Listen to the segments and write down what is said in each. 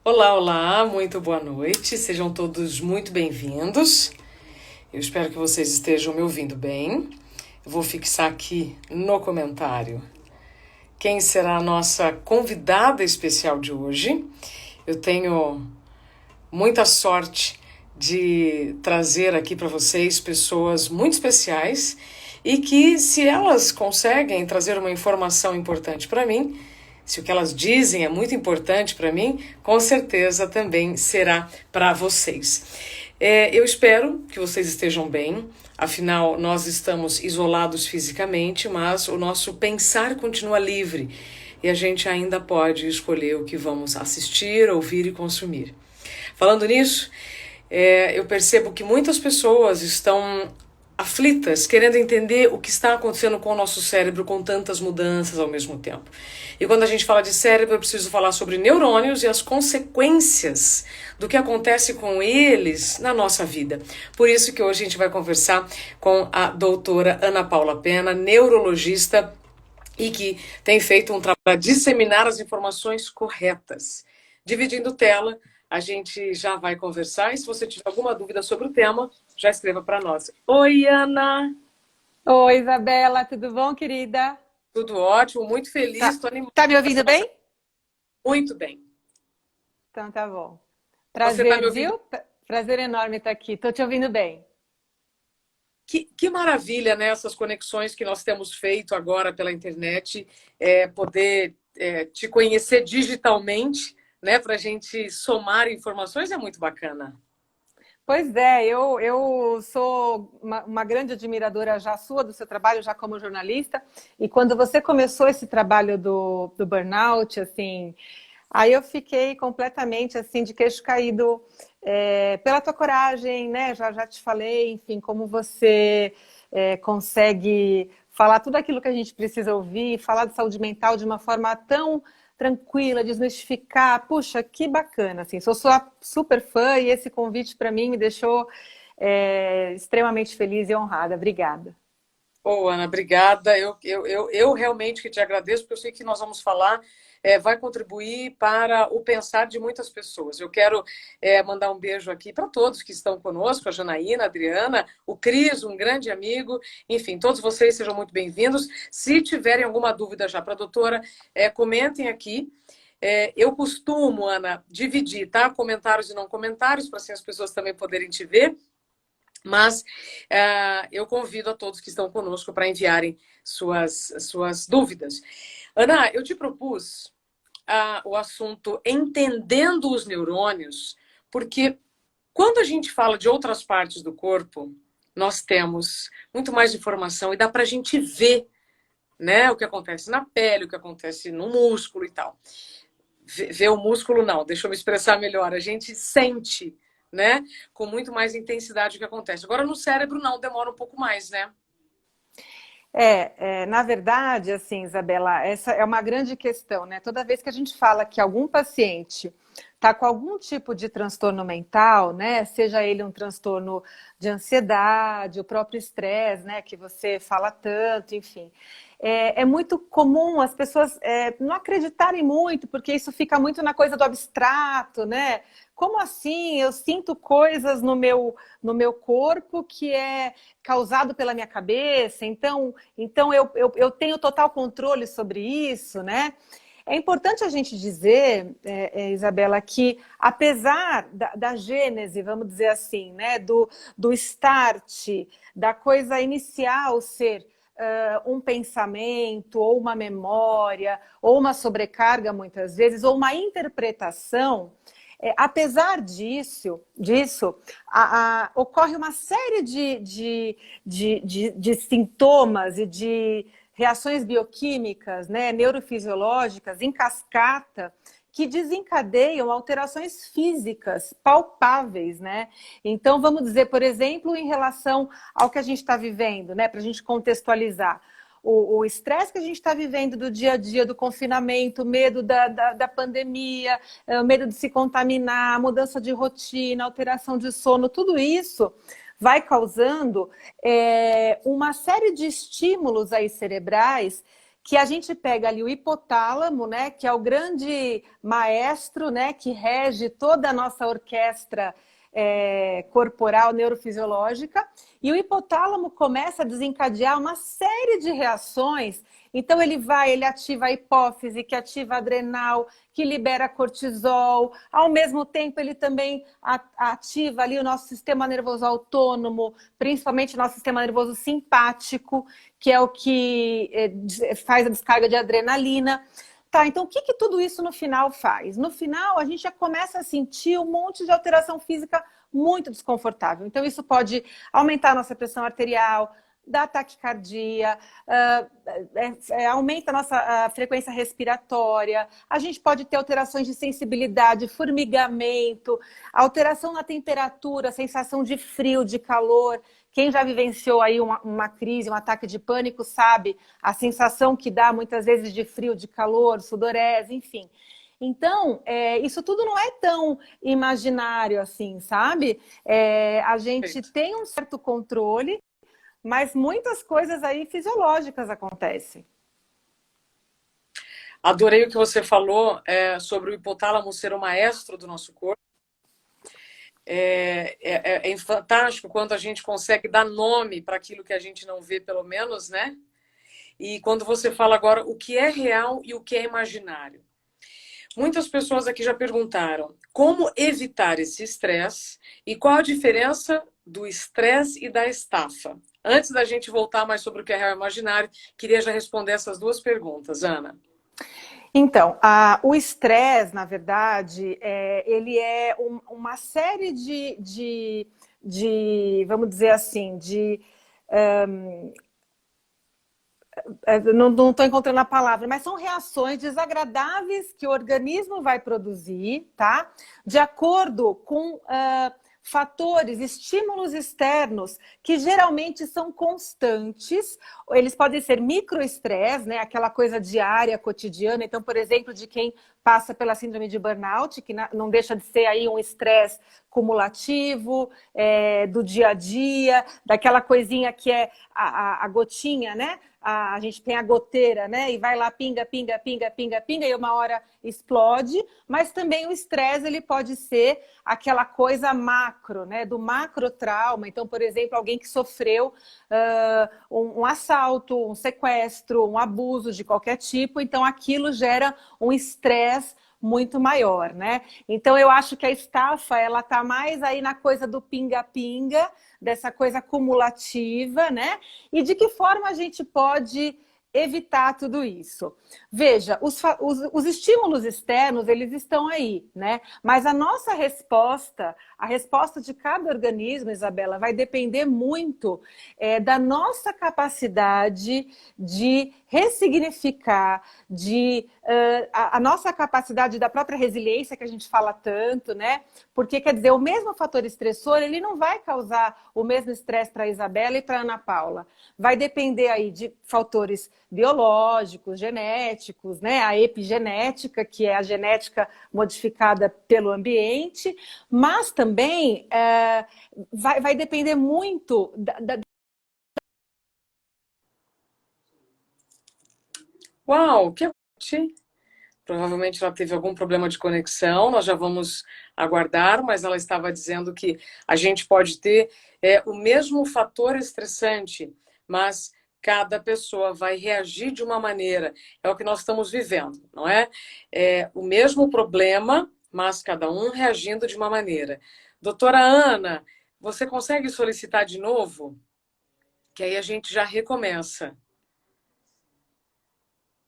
Olá, olá, muito boa noite, sejam todos muito bem-vindos. Eu espero que vocês estejam me ouvindo bem. Eu vou fixar aqui no comentário quem será a nossa convidada especial de hoje. Eu tenho muita sorte de trazer aqui para vocês pessoas muito especiais e que, se elas conseguem trazer uma informação importante para mim, se o que elas dizem é muito importante para mim, com certeza também será para vocês. Eu espero que vocês estejam bem, afinal, nós estamos isolados fisicamente, mas o nosso pensar continua livre e a gente ainda pode escolher o que vamos assistir, ouvir e consumir. Falando nisso, eu percebo que muitas pessoas estão aflitas, querendo entender o que está acontecendo com o nosso cérebro com tantas mudanças ao mesmo tempo. E quando a gente fala de cérebro, eu preciso falar sobre neurônios e as consequências do que acontece com eles na nossa vida. Por isso que hoje a gente vai conversar com a doutora Ana Paula Pena, neurologista, e que tem feito um trabalho para disseminar as informações corretas. Dividindo tela, a gente já vai conversar, e se você tiver alguma dúvida sobre o tema, já escreva para nós. Oi, Ana! Oi, Isabela, tudo bom, querida? Tudo ótimo, muito feliz, Tá, estou animada tá me com essa ouvindo nossa... bem? Muito bem. Então tá bom. Você está Prazer, me ouvindo? viu? Prazer enorme estar aqui. Tô te ouvindo bem. Que maravilha, né? Essas conexões que nós temos feito agora pela internet, poder te conhecer digitalmente, né? Para a gente somar informações é muito bacana. Pois é, eu sou uma grande admiradora já sua, do seu trabalho, já como jornalista. E quando você começou esse trabalho do burnout, assim, aí eu fiquei completamente assim de queixo caído pela tua coragem, né? Já te falei, enfim, como você consegue falar tudo aquilo que a gente precisa ouvir, falar de saúde mental de uma forma tão tranquila, desmistificar. Puxa, que bacana, assim, sou sua super fã e esse convite para mim me deixou extremamente feliz e honrada. Obrigada. Ô, Ana, obrigada. Eu realmente que te agradeço, porque eu sei que nós vamos falar, vai contribuir para o pensar de muitas pessoas. Eu quero mandar um beijo aqui para todos que estão conosco, a Janaína, a Adriana, o Cris, um grande amigo, enfim, todos vocês sejam muito bem-vindos. Se tiverem alguma dúvida já para a doutora, comentem aqui. Eu costumo, Ana, dividir, tá? Comentários e não comentários, para assim as pessoas também poderem te ver. Mas eu convido a todos que estão conosco para enviarem suas dúvidas. Ana, eu te propus o assunto entendendo os neurônios, porque quando a gente fala de outras partes do corpo, nós temos muito mais informação e dá para a gente ver, né, o que acontece na pele, o que acontece no músculo e tal. Ver o músculo não, deixa eu me expressar melhor. A gente sente, né, com muito mais intensidade o que acontece. Agora no cérebro não, demora um pouco mais, né? Na verdade, assim, Isabela, essa é uma grande questão, né? Toda vez que a gente fala que algum paciente está com algum tipo de transtorno mental, né? Seja ele um transtorno de ansiedade, o próprio estresse, né? Que você fala tanto, enfim. É muito comum as pessoas não acreditarem muito, porque isso fica muito na coisa do abstrato, né? Como assim? Eu sinto coisas no meu corpo que é causado pela minha cabeça, então eu tenho total controle sobre isso, né? É importante a gente dizer, Isabela, que apesar da gênese, vamos dizer assim, né, do start, da coisa inicial ser um pensamento, ou uma memória, ou uma sobrecarga, muitas vezes, ou uma interpretação, apesar disso ocorre uma série de sintomas e de reações bioquímicas, né, neurofisiológicas, em cascata, que desencadeiam alterações físicas palpáveis, né? Então, vamos dizer, por exemplo, em relação ao que a gente está vivendo, né, para a gente contextualizar. O estresse que a gente está vivendo do dia a dia, do confinamento, o medo da pandemia, o medo de se contaminar, a mudança de rotina, alteração de sono, tudo isso vai causando uma série de estímulos aí cerebrais que a gente pega ali o hipotálamo, né, que é o grande maestro, né, que rege toda a nossa orquestra corporal neurofisiológica, e o hipotálamo começa a desencadear uma série de reações. Então ele ativa a hipófise, que ativa a adrenal, que libera cortisol. Ao mesmo tempo, ele também ativa ali o nosso sistema nervoso autônomo, principalmente o nosso sistema nervoso simpático, que é o que faz a descarga de adrenalina. Tá, então o que tudo isso no final faz? No final, a gente já começa a sentir um monte de alteração física muito desconfortável. Então isso pode aumentar a nossa pressão arterial, dar taquicardia, aumenta a nossa frequência respiratória, a gente pode ter alterações de sensibilidade, formigamento, alteração na temperatura, sensação de frio, de calor. Quem já vivenciou aí uma crise, um ataque de pânico, sabe a sensação que dá muitas vezes de frio, de calor, sudorese, enfim. Então, isso tudo não é tão imaginário assim, sabe? A gente tem um certo controle, mas muitas coisas aí fisiológicas acontecem. Adorei o que você falou sobre o hipotálamo ser o maestro do nosso corpo. É fantástico quando a gente consegue dar nome para aquilo que a gente não vê, pelo menos, né? E quando você fala agora o que é real e o que é imaginário. Muitas pessoas aqui já perguntaram como evitar esse estresse e qual a diferença do estresse e da estafa. Antes da gente voltar mais sobre o que é real e imaginário, queria já responder essas duas perguntas, Ana. Então, o estresse, na verdade, ele é uma série vamos dizer assim, não estou encontrando a palavra, mas são reações desagradáveis que o organismo vai produzir, tá? De acordo com fatores, estímulos externos que geralmente são constantes. Eles podem ser microestresse, né? Aquela coisa diária, cotidiana. Então, por exemplo, de quem passa pela síndrome de burnout, que não deixa de ser aí um estresse cumulativo, do dia a dia, daquela coisinha que é a gotinha, né? A gente tem a goteira, né? E vai lá, pinga, pinga, pinga, pinga, pinga, e uma hora explode. Mas também o estresse, ele pode ser aquela coisa macro, né? Do macro trauma. Então, por exemplo, alguém que sofreu um assalto, um sequestro, um abuso de qualquer tipo. Então, aquilo gera um estresse muito maior, né? Então, eu acho que a estafa, ela tá mais aí na coisa do pinga-pinga, dessa coisa acumulativa, né? E de que forma a gente pode evitar tudo isso? Veja, os estímulos externos, eles estão aí, né? Mas a nossa resposta, a resposta de cada organismo, Isabela, vai depender muito da nossa capacidade de ressignificar, a nossa capacidade da própria resiliência, que a gente fala tanto, né? Porque, quer dizer, o mesmo fator estressor, ele não vai causar o mesmo estresse para a Isabela e para a Ana Paula. Vai depender aí de fatores biológicos, genéticos, né? A epigenética, que é a genética modificada pelo ambiente, mas também vai depender muito Uau, que provavelmente ela teve algum problema de conexão, nós já vamos aguardar, mas ela estava dizendo que a gente pode ter o mesmo fator estressante, mas cada pessoa vai reagir de uma maneira. É o que nós estamos vivendo, não é? É o mesmo problema, mas cada um reagindo de uma maneira. Doutora Ana, você consegue solicitar de novo? Que aí a gente já recomeça.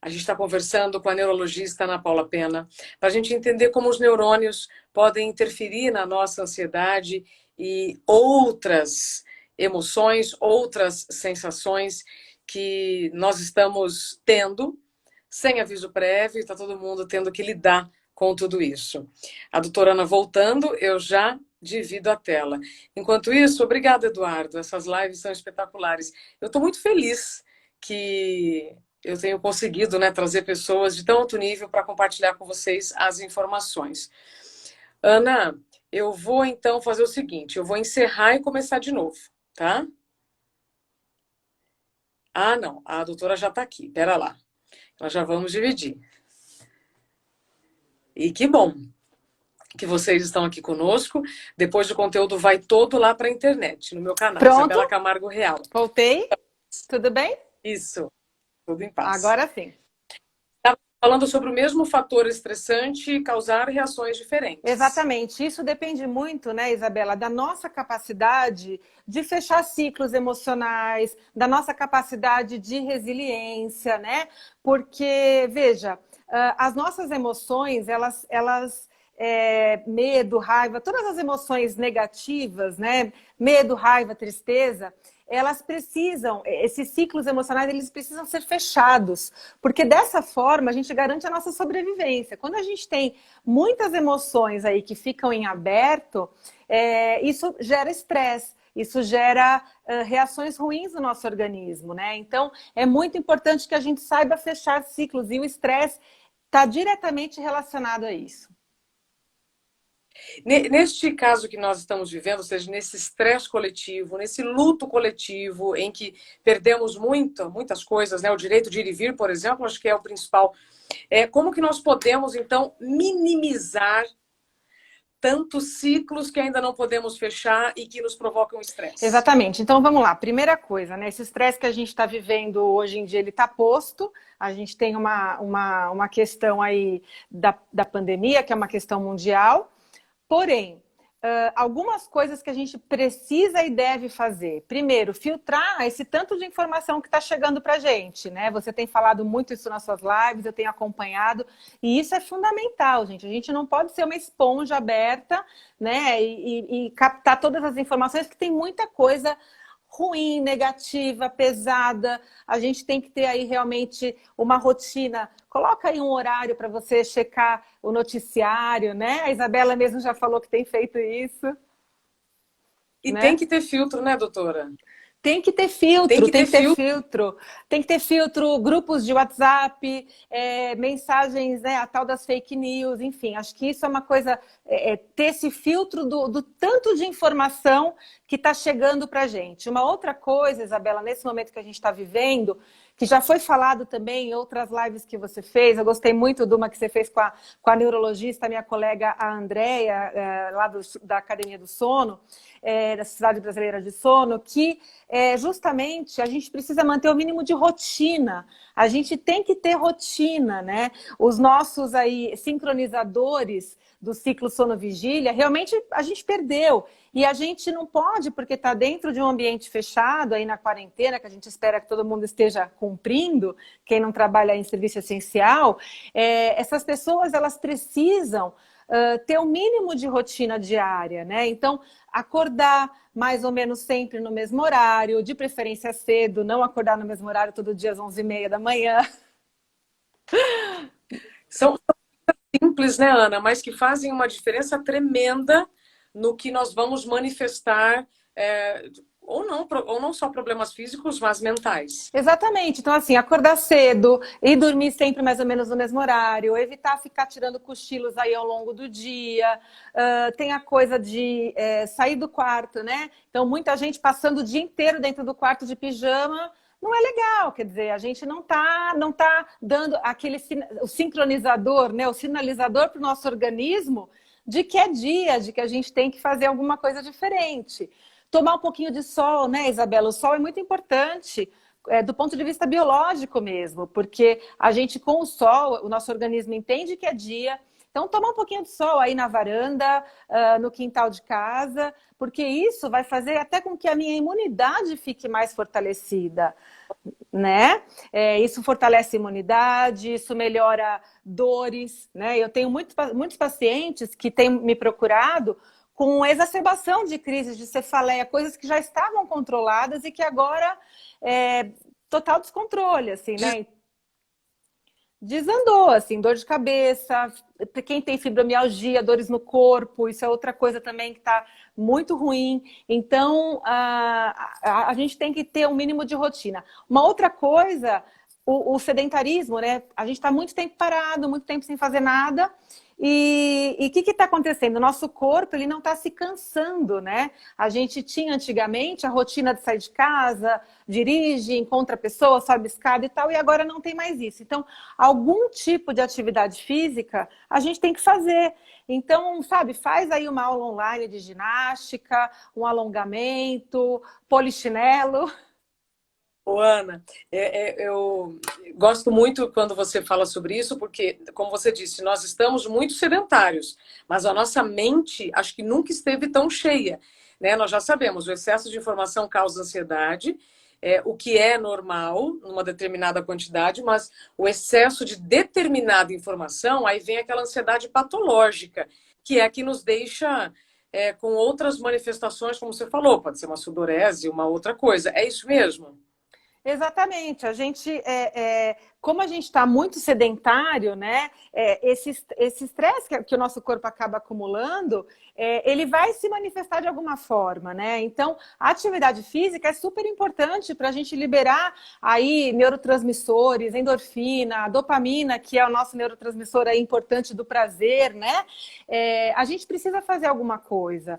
A gente está conversando com a neurologista Ana Paula Pena, para a gente entender como os neurônios podem interferir na nossa ansiedade e outras emoções, outras sensações que nós estamos tendo sem aviso prévio, e está todo mundo tendo que lidar com tudo isso. A doutora Ana voltando, eu já divido a tela. Enquanto isso, obrigada, Eduardo. Essas lives são espetaculares. Eu estou muito feliz que eu tenho conseguido, né, trazer pessoas de tão alto nível para compartilhar com vocês as informações. Ana, eu vou então fazer o seguinte, eu vou encerrar e começar de novo, tá? Ah, não, a doutora já está aqui, pera lá. Nós já vamos dividir. E que bom que vocês estão aqui conosco. Depois o conteúdo vai todo lá para a internet, no meu canal, Pronto? Isabela Camargo Real. Voltei? Tudo bem? Isso, tudo em paz. Agora sim. Falando sobre o mesmo fator estressante causar reações diferentes. Exatamente. Isso depende muito, né, Isabela, da nossa capacidade de fechar ciclos emocionais, da nossa capacidade de resiliência, né? Porque, veja, as nossas emoções, medo, raiva, todas as emoções negativas, né? Medo, raiva, tristeza, elas precisam, esses ciclos emocionais, eles precisam ser fechados, porque dessa forma a gente garante a nossa sobrevivência. Quando a gente tem muitas emoções aí que ficam em aberto, isso gera estresse, isso gera reações ruins no nosso organismo, né? Então, é muito importante que a gente saiba fechar ciclos, e o estresse está diretamente relacionado a isso. Neste caso que nós estamos vivendo, ou seja, nesse estresse coletivo, nesse luto coletivo, em que perdemos muitas coisas, né? O direito de ir e vir, por exemplo, acho que é o principal. Como que nós podemos, então, minimizar tantos ciclos que ainda não podemos fechar e que nos provocam estresse? Exatamente. Então, vamos lá. Primeira coisa, né? Esse estresse que a gente está vivendo hoje em dia, ele está posto. A gente tem uma questão aí da pandemia, que é uma questão mundial. Porém, algumas coisas que a gente precisa e deve fazer. Primeiro, filtrar esse tanto de informação que está chegando para a gente, né? Você tem falado muito isso nas suas lives, eu tenho acompanhado, e isso é fundamental, gente. A gente não pode ser uma esponja aberta, né? E captar todas as informações, que tem muita coisa ruim, negativa, pesada. A gente tem que ter aí realmente uma rotina. Coloca aí um horário para você checar o noticiário, né? A Isabela mesmo já falou que tem feito isso. E né? tem que ter filtro, né, doutora? Tem que ter filtro, tem que ter filtro, grupos de WhatsApp, mensagens, né, a tal das fake news, enfim, acho que isso é uma coisa, ter esse filtro do tanto de informação que está chegando para a gente. Uma outra coisa, Isabela, nesse momento que a gente está vivendo, que já foi falado também em outras lives que você fez, eu gostei muito de uma que você fez com a neurologista, minha colega, a Andrea, lá da Academia do Sono, da Sociedade Brasileira de Sono, que justamente a gente precisa manter o mínimo de rotina. A gente tem que ter rotina, né? Os nossos aí sincronizadores do ciclo sono-vigília, realmente a gente perdeu. E a gente não pode, porque está dentro de um ambiente fechado, aí na quarentena, que a gente espera que todo mundo esteja cumprindo, quem não trabalha em serviço essencial, essas pessoas, elas precisam ter o mínimo de rotina diária, né? Então, acordar mais ou menos sempre no mesmo horário, de preferência cedo, não acordar no mesmo horário todo dia às 11h30 da manhã. São simples, né, Ana? Mas que fazem uma diferença tremenda no que nós vamos manifestar, ou não só problemas físicos, mas mentais. Exatamente. Então, assim, acordar cedo e dormir sempre mais ou menos no mesmo horário, evitar ficar tirando cochilos aí ao longo do dia. Tem a coisa de sair do quarto, né? Então, muita gente passando o dia inteiro dentro do quarto de pijama. Não é legal, quer dizer, a gente não tá dando o sincronizador, né? O sinalizador para o nosso organismo de que é dia, de que a gente tem que fazer alguma coisa diferente. Tomar um pouquinho de sol, né, Isabela? O sol é muito importante do ponto de vista biológico mesmo, porque a gente com o sol, o nosso organismo entende que é dia. Então, tomar um pouquinho de sol aí na varanda, no quintal de casa, porque isso vai fazer até com que a minha imunidade fique mais fortalecida, né? Isso fortalece a imunidade, isso melhora dores, né? Eu tenho muitos pacientes que têm me procurado com exacerbação de crises de cefaleia, coisas que já estavam controladas e que agora total descontrole, assim, né? Desandou, assim, dor de cabeça, quem tem fibromialgia, dores no corpo, isso é outra coisa também que está muito ruim. Então, a gente tem que ter um mínimo de rotina. Uma outra coisa, o sedentarismo, né? A gente está muito tempo parado, muito tempo sem fazer nada. E o que está acontecendo? O nosso corpo ele não está se cansando, né? A gente tinha antigamente a rotina de sair de casa, dirige, encontra pessoas, sobe escada e tal, e agora não tem mais isso. Então, algum tipo de atividade física a gente tem que fazer. Então, sabe, faz aí uma aula online de ginástica, um alongamento, polichinelo. Ô, Ana, eu gosto muito quando você fala sobre isso, porque, como você disse, nós estamos muito sedentários, mas a nossa mente acho que nunca esteve tão cheia, né? Nós já sabemos, o excesso de informação causa ansiedade, o que é normal numa determinada quantidade, mas o excesso de determinada informação, aí vem aquela ansiedade patológica, que é a que nos deixa com outras manifestações, como você falou, pode ser uma sudorese, uma outra coisa. É isso mesmo? Exatamente. A gente, como a gente está muito sedentário, né? Esse estresse que o nosso corpo acaba acumulando, ele vai se manifestar de alguma forma, né? Então, a atividade física é super importante para a gente liberar aí neurotransmissores, endorfina, dopamina, que é o nosso neurotransmissor aí importante do prazer, né? A gente precisa fazer alguma coisa.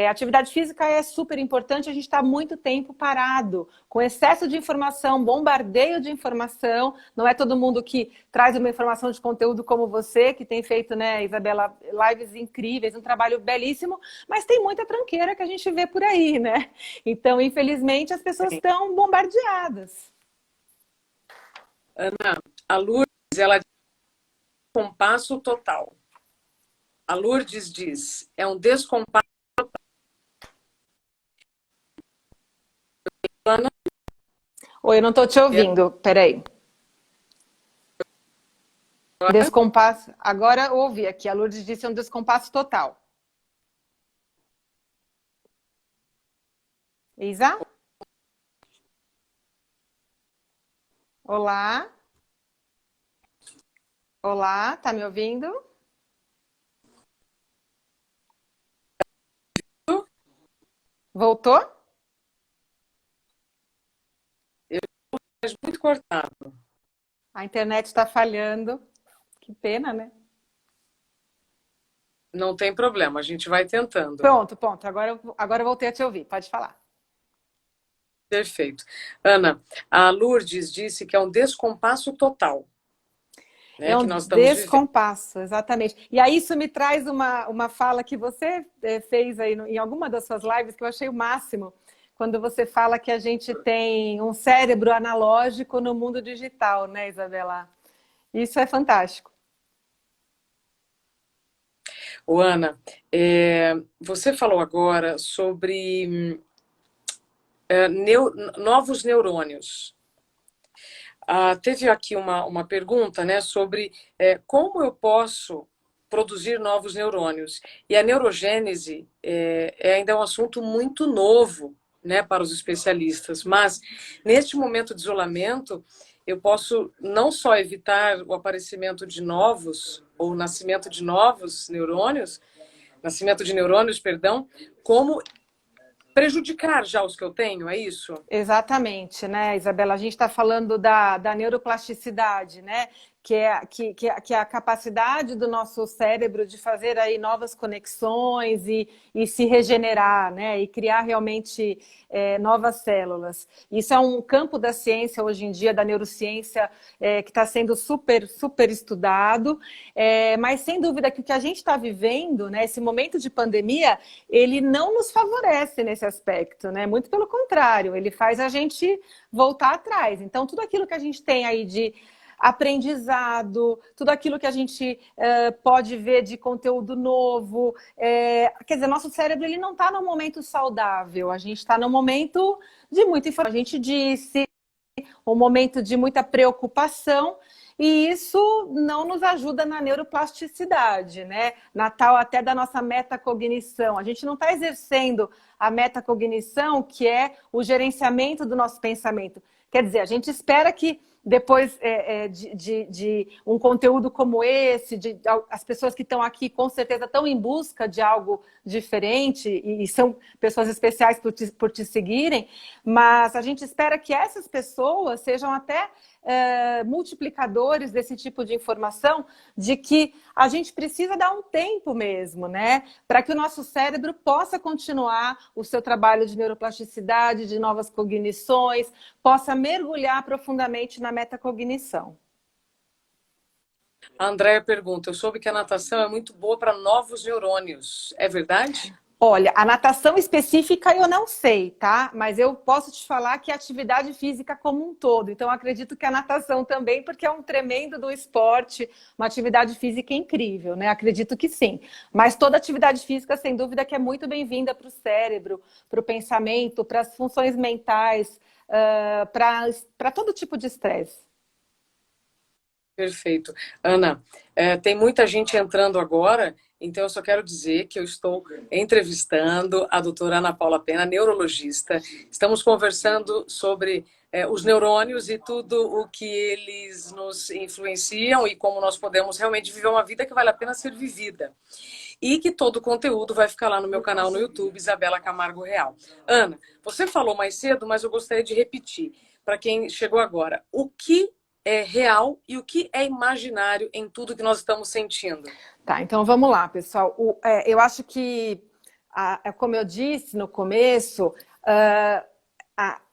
Atividade física é super importante, a gente está muito tempo parado, com excesso de informação, bombardeio de informação. Não é todo mundo que traz uma informação de conteúdo como você, que tem feito, né, Isabela, lives incríveis, um trabalho belíssimo, mas tem muita tranqueira que a gente vê por aí, né? Então, infelizmente, as pessoas estão bombardeadas. Ana, a Lourdes, ela diz descompasso total. A Lourdes diz, é um descompasso. Ana, Oi, eu não estou te ouvindo, peraí. Descompasso. Agora eu ouvi aqui, a Lourdes disse um descompasso total. Isa? Olá? Olá, tá me ouvindo? Voltou? muito cortado. A internet está falhando. Que pena, né? Não tem problema, a gente vai tentando. Pronto, pronto. Agora eu voltei a te ouvir. Pode falar. Perfeito. Ana, a Lourdes disse que é um descompasso total, É né, um que nós estamos vivendo. descompasso, exatamente. E aí isso me traz uma fala que você fez aí em alguma das suas lives que eu achei o máximo, quando você fala que a gente tem um cérebro analógico no mundo digital, né, Isabela? Isso é fantástico. Ô, Ana, você falou agora sobre novos neurônios. Teve aqui uma pergunta, né, sobre como eu posso produzir novos neurônios. E a neurogênese ainda um assunto muito novo, né, para os especialistas. Mas, neste momento de isolamento, eu posso não só evitar o aparecimento de novos, ou o nascimento de novos neurônios, nascimento de neurônios, perdão, como prejudicar já os que eu tenho, é isso? Exatamente, né, Isabela? A gente está falando da neuroplasticidade, né? Que é a capacidade do nosso cérebro de fazer aí novas conexões e se regenerar, né? E criar realmente novas células. Isso é um campo da ciência hoje em dia, da neurociência, que está sendo super, super estudado. Mas sem dúvida que o que a gente está vivendo, né? Esse momento de pandemia, ele não nos favorece nesse aspecto, né? Muito pelo contrário, ele faz a gente voltar atrás. Então, tudo aquilo que a gente tem aí de aprendizado, tudo aquilo que a gente pode ver de conteúdo novo. Quer dizer, nosso cérebro ele não está num momento saudável, a gente está num momento de muita informação. A gente disse, um momento de muita preocupação, e isso não nos ajuda na neuroplasticidade, né? Na tal até da nossa metacognição. A gente não está exercendo a metacognição, que é o gerenciamento do nosso pensamento. Quer dizer, a gente espera que depois de um conteúdo como esse, as pessoas que estão aqui com certeza estão em busca de algo diferente e são pessoas especiais por te seguirem, mas a gente espera que essas pessoas sejam até multiplicadores desse tipo de informação, de que a gente precisa dar um tempo mesmo, né? Para que o nosso cérebro possa continuar o seu trabalho de neuroplasticidade, de novas cognições, possa mergulhar profundamente na metacognição. A Andrea pergunta, eu soube que a natação é muito boa para novos neurônios. É verdade? Olha, a natação específica eu não sei, tá? Mas eu posso te falar que a atividade física como um todo. Então, acredito que a natação também, porque é um tremendo do esporte, uma atividade física incrível, né? Acredito que sim. Mas toda atividade física, sem dúvida, que é muito bem-vinda para o cérebro, para o pensamento, para as funções mentais, para todo tipo de estresse. Perfeito. Ana, tem muita gente entrando agora, então eu só quero dizer que eu estou entrevistando a doutora Ana Paula Pena, neurologista. Estamos conversando sobre os neurônios e tudo o que eles nos influenciam e como nós podemos realmente viver uma vida que vale a pena ser vivida. E que todo o conteúdo vai ficar lá no meu canal no YouTube, Isabela Camargo Real. Ana, você falou mais cedo, mas eu gostaria de repetir para quem chegou agora. O que é real e o que é imaginário em tudo que nós estamos sentindo? Tá, então vamos lá, pessoal. Eu acho que, como eu disse no começo,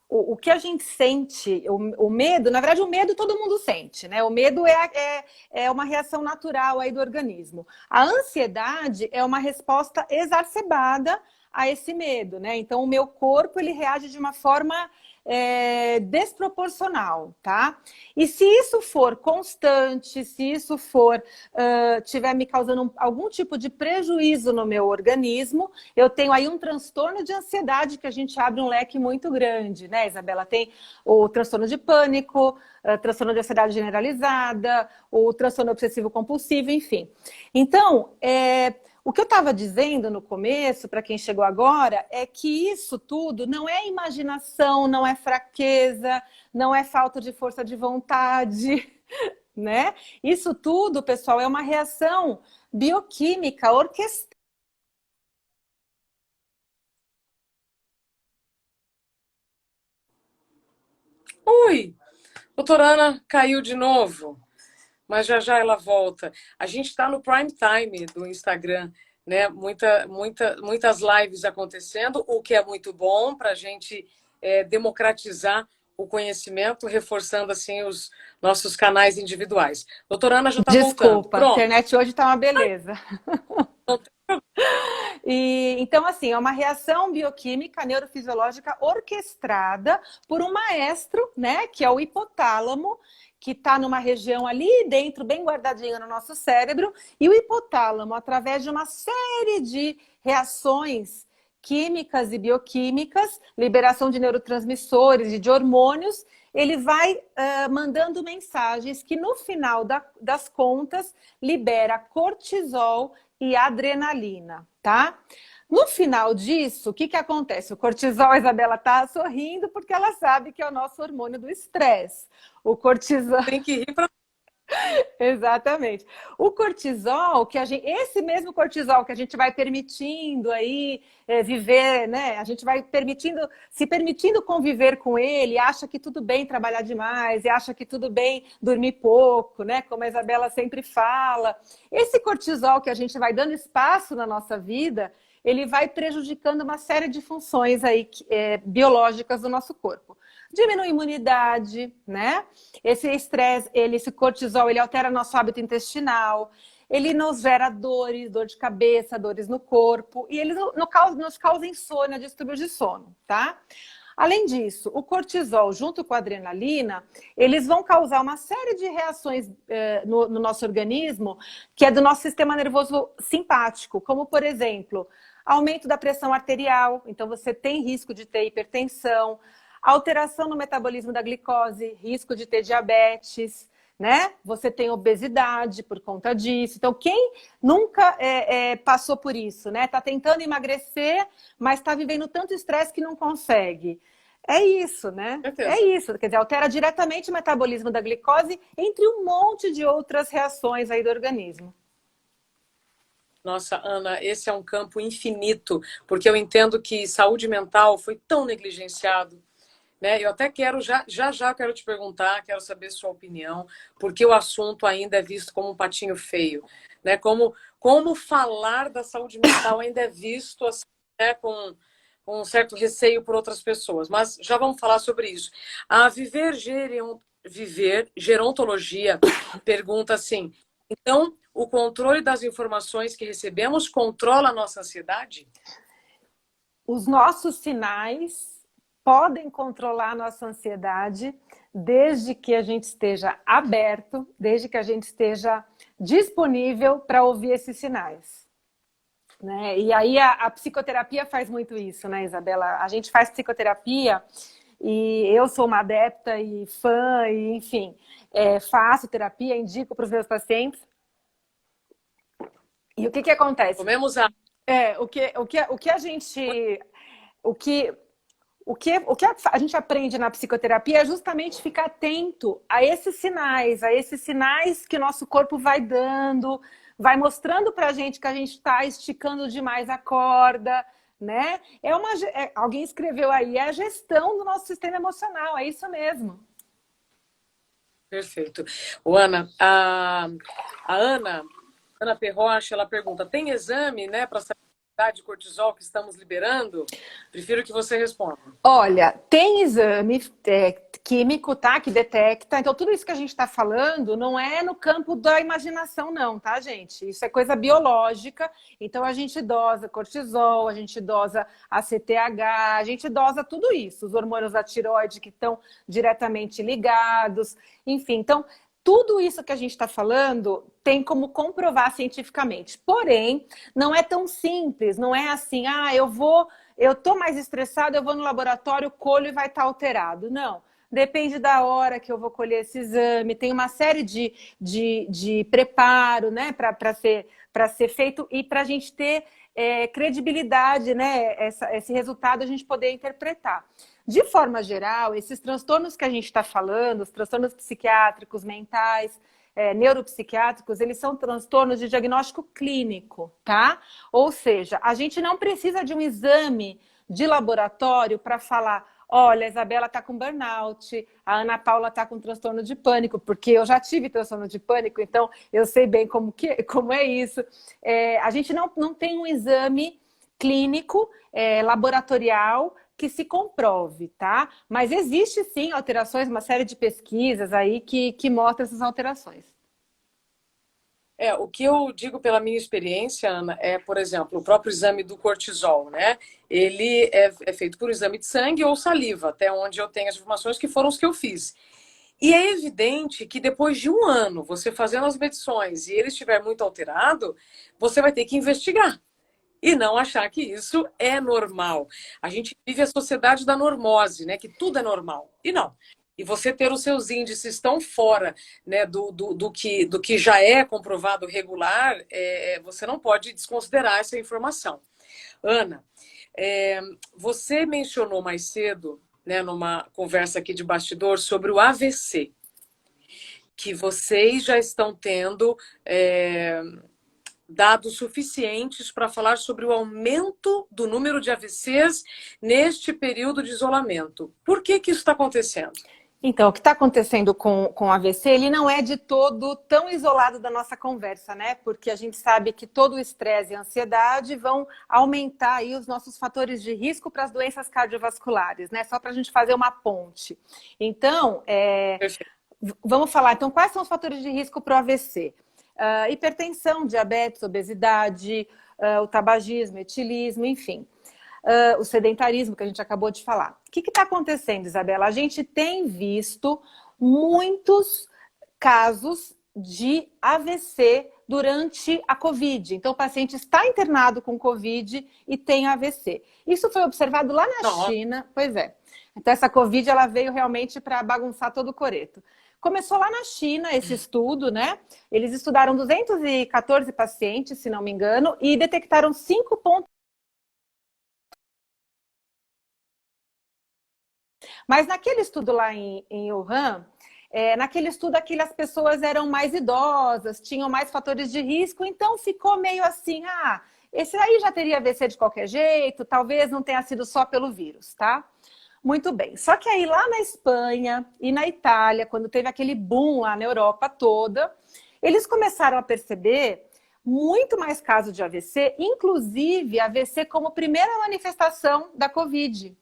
o que a gente sente, o medo, na verdade, o medo todo mundo sente, né? O medo é uma reação natural aí do organismo. A ansiedade é uma resposta exacerbada a esse medo, né? Então, o meu corpo, ele reage de uma forma desproporcional, tá? E se isso for constante, se isso for tiver me causando algum tipo de prejuízo no meu organismo, eu tenho aí um transtorno de ansiedade que a gente abre um leque muito grande, né, Isabela? Tem o transtorno de pânico, transtorno de ansiedade generalizada, o transtorno obsessivo compulsivo, enfim. Então, o que eu estava dizendo no começo, para quem chegou agora, é que isso tudo não é imaginação, não é fraqueza, não é falta de força de vontade, né? Isso tudo, pessoal, é uma reação bioquímica orquestrada. Ui, doutora Ana caiu de novo, mas já já ela volta. A gente está no prime time do Instagram, né? Muitas lives acontecendo, o que é muito bom para a gente democratizar o conhecimento, reforçando assim os nossos canais individuais. Doutora Ana já está voltando. Desculpa, a Pronto. internet hoje está uma beleza. Então, assim, é uma reação bioquímica neurofisiológica orquestrada por um maestro, né, que é o hipotálamo, que está numa região ali dentro, bem guardadinha no nosso cérebro, e o hipotálamo, através de uma série de reações químicas e bioquímicas, liberação de neurotransmissores e de hormônios, ele vai mandando mensagens que, no final das contas, libera cortisol e adrenalina, tá? No final disso, o que que acontece? O cortisol, a Isabela tá sorrindo porque ela sabe que é o nosso hormônio do estresse. O cortisol... Tem que rir para... Exatamente. O cortisol, esse mesmo cortisol que a gente vai permitindo aí viver, né? A gente vai se permitindo conviver com ele, acha que tudo bem trabalhar demais, e acha que tudo bem dormir pouco, né? Como a Isabela sempre fala. Esse cortisol que a gente vai dando espaço na nossa vida, ele vai prejudicando uma série de funções aí, biológicas do nosso corpo. Diminui a imunidade, né? Esse estresse, esse cortisol, ele altera nosso hábito intestinal, ele nos gera dores, dor de cabeça, dores no corpo, e ele nos causa insônia, distúrbios de sono, tá? Além disso, o cortisol junto com a adrenalina, eles vão causar uma série de reações no nosso organismo, que é do nosso sistema nervoso simpático, como, por exemplo, aumento da pressão arterial, então você tem risco de ter hipertensão, alteração no metabolismo da glicose, risco de ter diabetes, né? Você tem obesidade por conta disso. Então, quem nunca passou por isso, né? Tá tentando emagrecer, mas está vivendo tanto estresse que não consegue. É isso, né? É isso. Quer dizer, altera diretamente o metabolismo da glicose, entre um monte de outras reações aí do organismo. Nossa, Ana, esse é um campo infinito, porque eu entendo que saúde mental foi tão negligenciado, né? Eu até quero, já quero te perguntar, quero saber sua opinião, porque o assunto ainda é visto como um patinho feio, né? Como falar da saúde mental ainda é visto assim, né? Com um certo receio por outras pessoas. Mas já vamos falar sobre isso. A Viver Gerontologia pergunta assim, então o controle das informações que recebemos controla a nossa ansiedade? Os nossos sinais podem controlar a nossa ansiedade desde que a gente esteja aberto, desde que a gente esteja disponível para ouvir esses sinais. Né? E aí a psicoterapia faz muito isso, né, Isabela? A gente faz psicoterapia e eu sou uma adepta e fã, e, enfim, faço terapia, indico para os meus pacientes. E o que acontece? Comemos a... O que a gente... O que a gente aprende na psicoterapia é justamente ficar atento a esses sinais que o nosso corpo vai dando, vai mostrando para a gente que a gente está esticando demais a corda, né? Alguém escreveu aí, é a gestão do nosso sistema emocional, é isso mesmo. Perfeito. Ana, a Ana Perrocha, ela pergunta, tem exame, né, para saber de cortisol que estamos liberando? Prefiro que você responda. Olha, tem exame químico, tá? Que detecta. Então, tudo isso que a gente está falando não é no campo da imaginação, não, tá, gente? Isso é coisa biológica. Então, a gente dosa cortisol, a gente dosa ACTH, a gente dosa tudo isso. Os hormônios da tireoide que estão diretamente ligados. Enfim, então, tudo isso que a gente está falando tem como comprovar cientificamente. Porém, não é tão simples, não é assim, eu estou mais estressado, eu vou no laboratório, colho e vai estar alterado. Não, depende da hora que eu vou colher esse exame, tem uma série de preparo, né, para ser feito e para a gente ter credibilidade, né, esse resultado a gente poder interpretar. De forma geral, esses transtornos que a gente está falando, os transtornos psiquiátricos, mentais, neuropsiquiátricos, eles são transtornos de diagnóstico clínico, tá? Ou seja, a gente não precisa de um exame de laboratório para falar, olha, a Isabela está com burnout, a Ana Paula está com transtorno de pânico, porque eu já tive transtorno de pânico, então eu sei bem como é isso. A gente não tem um exame clínico, laboratorial, que se comprove, tá? Mas existe sim alterações, uma série de pesquisas aí que mostram essas alterações. O que eu digo pela minha experiência, Ana, é, por exemplo, o próprio exame do cortisol, né? Ele é feito por exame de sangue ou saliva, até onde eu tenho as informações que foram os que eu fiz. E é evidente que depois de um ano, você fazendo as medições e ele estiver muito alterado, você vai ter que investigar. E não achar que isso é normal. A gente vive a sociedade da normose, né? Que tudo é normal. E não. E você ter os seus índices tão fora, né, do que já é comprovado regular, você não pode desconsiderar essa informação. Ana, você mencionou mais cedo, né, numa conversa aqui de bastidor, sobre o AVC, que vocês já estão tendo dados suficientes para falar sobre o aumento do número de AVCs neste período de isolamento. Por que isso está acontecendo? Então, o que está acontecendo com o AVC, ele não é de todo tão isolado da nossa conversa, né? Porque a gente sabe que todo o estresse e a ansiedade vão aumentar aí os nossos fatores de risco para as doenças cardiovasculares, né? Só para a gente fazer uma ponte. Então, vamos falar, então, quais são os fatores de risco para o AVC? Hipertensão, diabetes, obesidade, o tabagismo, etilismo, enfim. O sedentarismo que a gente acabou de falar. O que está acontecendo, Isabela? A gente tem visto muitos casos de AVC durante a Covid. Então, o paciente está internado com Covid e tem AVC. Isso foi observado lá na China. Pois é. Então, essa Covid ela veio realmente para bagunçar todo o coreto. Começou lá na China esse estudo, né? Eles estudaram 214 pacientes, se não me engano, e detectaram 5 pontos. Mas naquele estudo lá em Wuhan, naquele estudo aquelas pessoas eram mais idosas, tinham mais fatores de risco, então ficou meio assim, esse aí já teria AVC de qualquer jeito, talvez não tenha sido só pelo vírus, tá? Muito bem. Só que aí lá na Espanha e na Itália, quando teve aquele boom lá na Europa toda, eles começaram a perceber muito mais casos de AVC, inclusive AVC como primeira manifestação da Covid,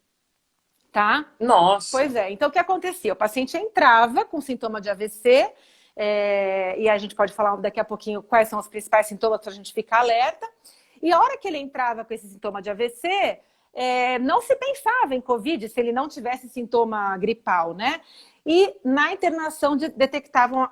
tá? Nossa. Pois é. Então, o que acontecia? O paciente entrava com sintoma de AVC, e a gente pode falar daqui a pouquinho quais são os principais sintomas para a gente ficar alerta. E a hora que ele entrava com esse sintoma de AVC, não se pensava em Covid se ele não tivesse sintoma gripal, né? E na internação detectavam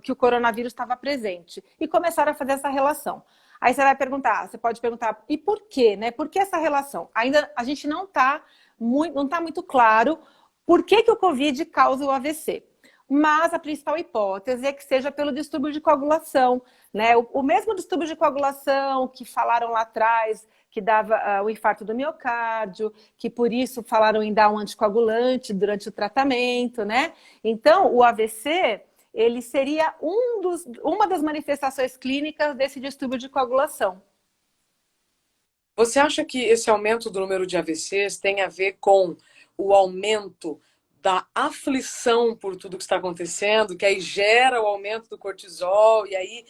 que o coronavírus estava presente e começaram a fazer essa relação. Aí você pode perguntar, e por quê, né? Por que essa relação? Ainda a gente não está muito claro por que o Covid causa o AVC. Mas a principal hipótese é que seja pelo distúrbio de coagulação, né? O mesmo distúrbio de coagulação que falaram lá atrás, que dava o infarto do miocárdio, que por isso falaram em dar um anticoagulante durante o tratamento, né? Então, o AVC, ele seria uma das manifestações clínicas desse distúrbio de coagulação. Você acha que esse aumento do número de AVCs tem a ver com o aumento da aflição por tudo que está acontecendo, que aí gera o aumento do cortisol, e aí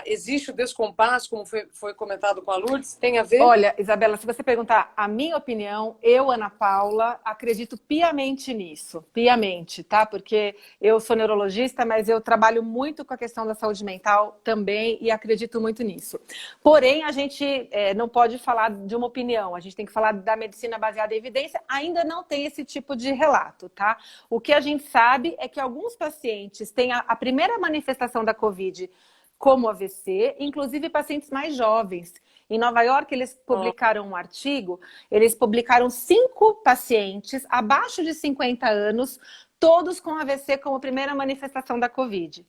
existe o descompasso, como foi comentado com a Lourdes? Tem a ver? Olha, Isabela, se você perguntar a minha opinião, eu, Ana Paula, acredito piamente nisso, piamente, tá? Porque eu sou neurologista, mas eu trabalho muito com a questão da saúde mental também e acredito muito nisso. Porém, a gente não pode falar de uma opinião, a gente tem que falar da medicina baseada em evidência, ainda não tem esse tipo de relato, tá? O que a gente sabe é que alguns pacientes têm a primeira manifestação da Covid como AVC, inclusive pacientes mais jovens. Em Nova York, eles publicaram um artigo, eles publicaram 5 pacientes abaixo de 50 anos, todos com AVC como primeira manifestação da Covid.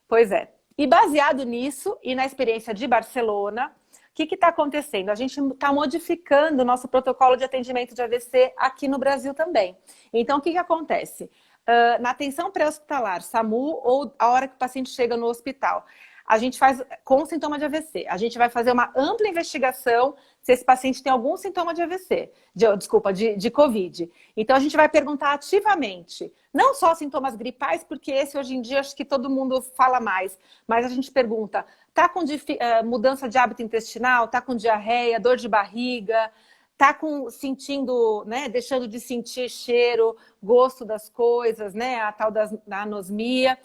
Pois é. E baseado nisso, e na experiência de Barcelona, o que está acontecendo? A gente está modificando o nosso protocolo de atendimento de AVC aqui no Brasil também. Então, o que acontece? Na atenção pré-hospitalar, SAMU, ou a hora que o paciente chega no hospital, a gente faz com sintoma de AVC. A gente vai fazer uma ampla investigação se esse paciente tem algum sintoma de AVC, de Covid. Então, a gente vai perguntar ativamente, não só sintomas gripais, porque esse hoje em dia acho que todo mundo fala mais, mas a gente pergunta, tá com mudança de hábito intestinal, tá com diarreia, dor de barriga, tá sentindo, né, deixando de sentir cheiro, gosto das coisas, né, a tal da anosmia.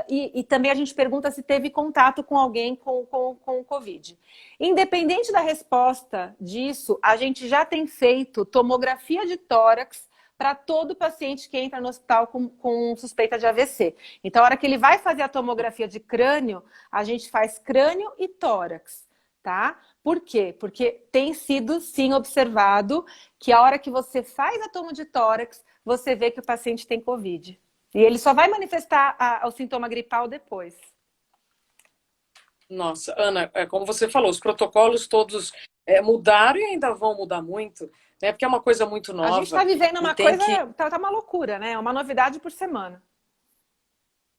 E também a gente pergunta se teve contato com alguém com o Covid. Independente da resposta disso, a gente já tem feito tomografia de tórax para todo paciente que entra no hospital com suspeita de AVC. Então, a hora que ele vai fazer a tomografia de crânio, a gente faz crânio e tórax, tá? Por quê? Porque tem sido, sim, observado que a hora que você faz a tomo de tórax, você vê que o paciente tem Covid. E ele só vai manifestar o sintoma gripal depois. Nossa, Ana, como você falou, os protocolos todos mudaram e ainda vão mudar muito, né? Porque é uma coisa muito nova. A gente está vivendo uma coisa, tá uma loucura, né? Uma novidade por semana.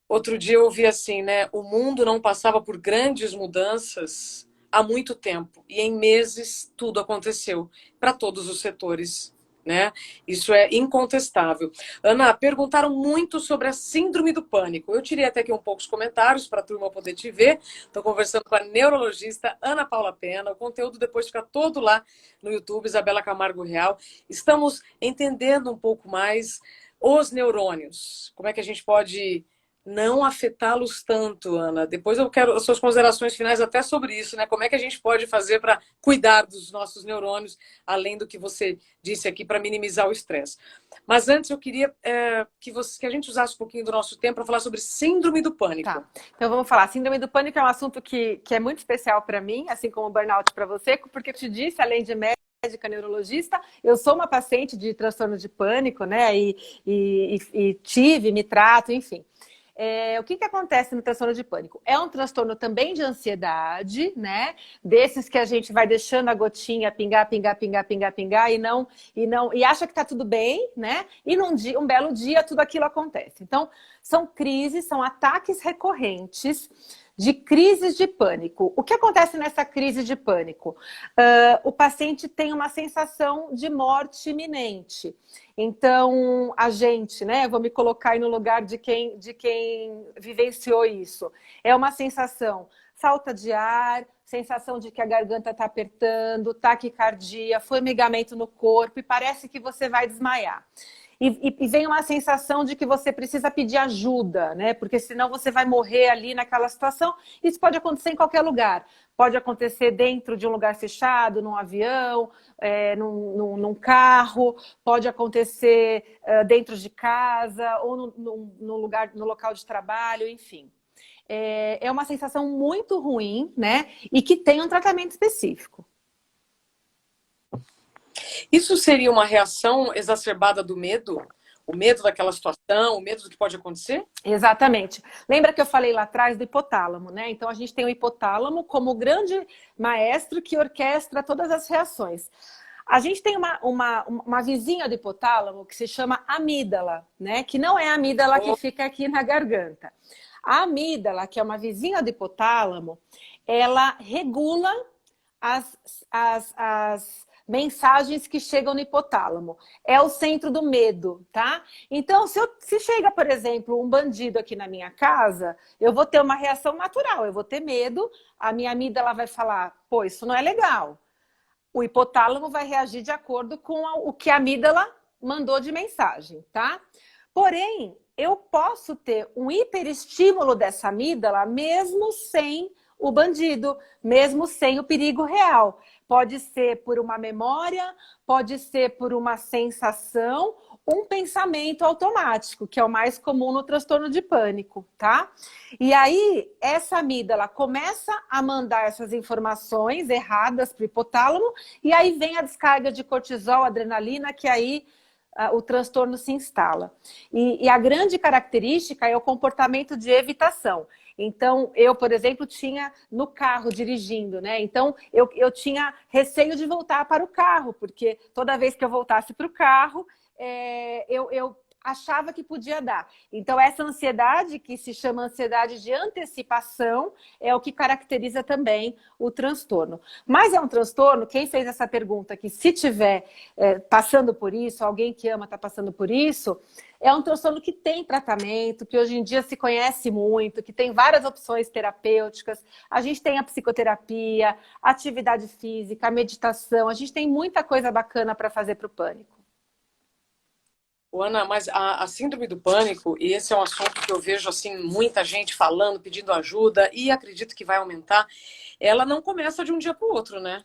Outro dia eu ouvi assim, né? O mundo não passava por grandes mudanças há muito tempo. E em meses tudo aconteceu para todos os setores, né? Isso é incontestável. Ana, perguntaram muito sobre a síndrome do pânico. Eu tirei até aqui um pouco os comentários para a turma poder te ver. Estou conversando com a neurologista Ana Paula Pena. O conteúdo depois fica todo lá no YouTube, Isabela Camargo Real. Estamos entendendo um pouco mais os neurônios. Como é que a gente pode não afetá-los tanto, Ana? Depois eu quero as suas considerações finais até sobre isso, né? Como é que a gente pode fazer para cuidar dos nossos neurônios, além do que você disse aqui, para minimizar o estresse. Mas antes eu queria que a gente usasse um pouquinho do nosso tempo para falar sobre síndrome do pânico. Tá. Então vamos falar. Síndrome do pânico é um assunto que é muito especial para mim, assim como o burnout para você, porque eu te disse, além de médica neurologista, eu sou uma paciente de transtorno de pânico, né? E me trato, enfim. O que acontece no transtorno de pânico? É um transtorno também de ansiedade, né? Desses que a gente vai deixando a gotinha pingar, pingar, pingar, pingar, pingar e acha que tá tudo bem, né? E um belo dia tudo aquilo acontece. Então, são crises, são ataques recorrentes de crises de pânico. O que acontece nessa crise de pânico? O paciente tem uma sensação de morte iminente. Então, a gente, né, vou me colocar aí no lugar de quem vivenciou isso. É uma sensação, falta de ar, sensação de que a garganta está apertando, taquicardia, formigamento no corpo e parece que você vai desmaiar. E vem uma sensação de que você precisa pedir ajuda, né? Porque senão você vai morrer ali naquela situação. Isso pode acontecer em qualquer lugar. Pode acontecer dentro de um lugar fechado, num avião, num carro, pode acontecer dentro de casa ou no local de trabalho, enfim. É uma sensação muito ruim, né? E que tem um tratamento específico. Isso seria uma reação exacerbada do medo? O medo daquela situação, o medo do que pode acontecer? Exatamente. Lembra que eu falei lá atrás do hipotálamo, né? Então a gente tem o hipotálamo como o grande maestro que orquestra todas as reações. A gente tem uma vizinha do hipotálamo que se chama amígdala, né? Que não é a amígdala que fica aqui na garganta. A amígdala, que é uma vizinha do hipotálamo, ela regula as mensagens que chegam no hipotálamo. É o centro do medo, tá? Então, se chega, por exemplo, um bandido aqui na minha casa, eu vou ter uma reação natural, eu vou ter medo, a minha amígdala vai falar, pô, isso não é legal. O hipotálamo vai reagir de acordo com o que a amígdala mandou de mensagem, tá? Porém, eu posso ter um hiperestímulo dessa amígdala mesmo sem o bandido, mesmo sem o perigo real. Pode ser por uma memória, pode ser por uma sensação, um pensamento automático, que é o mais comum no transtorno de pânico, tá? E aí, essa amígdala começa a mandar essas informações erradas para o hipotálamo, e aí vem a descarga de cortisol, adrenalina, que aí o transtorno se instala. E a grande característica é o comportamento de evitação. Então, eu, por exemplo, tinha no carro dirigindo, né? Então, eu tinha receio de voltar para o carro, porque toda vez que eu voltasse para o carro, eu achava que podia dar. Então, essa ansiedade, que se chama ansiedade de antecipação, é o que caracteriza também o transtorno. Mas é um transtorno, quem fez essa pergunta, que se tiver passando por isso, alguém que ama está passando por isso, é um transtorno que tem tratamento, que hoje em dia se conhece muito, que tem várias opções terapêuticas. A gente tem a psicoterapia, a atividade física, a meditação, a gente tem muita coisa bacana para fazer para o pânico. Ana, mas a síndrome do pânico, e esse é um assunto que eu vejo assim muita gente falando, pedindo ajuda, e acredito que vai aumentar, ela não começa de um dia para o outro, né?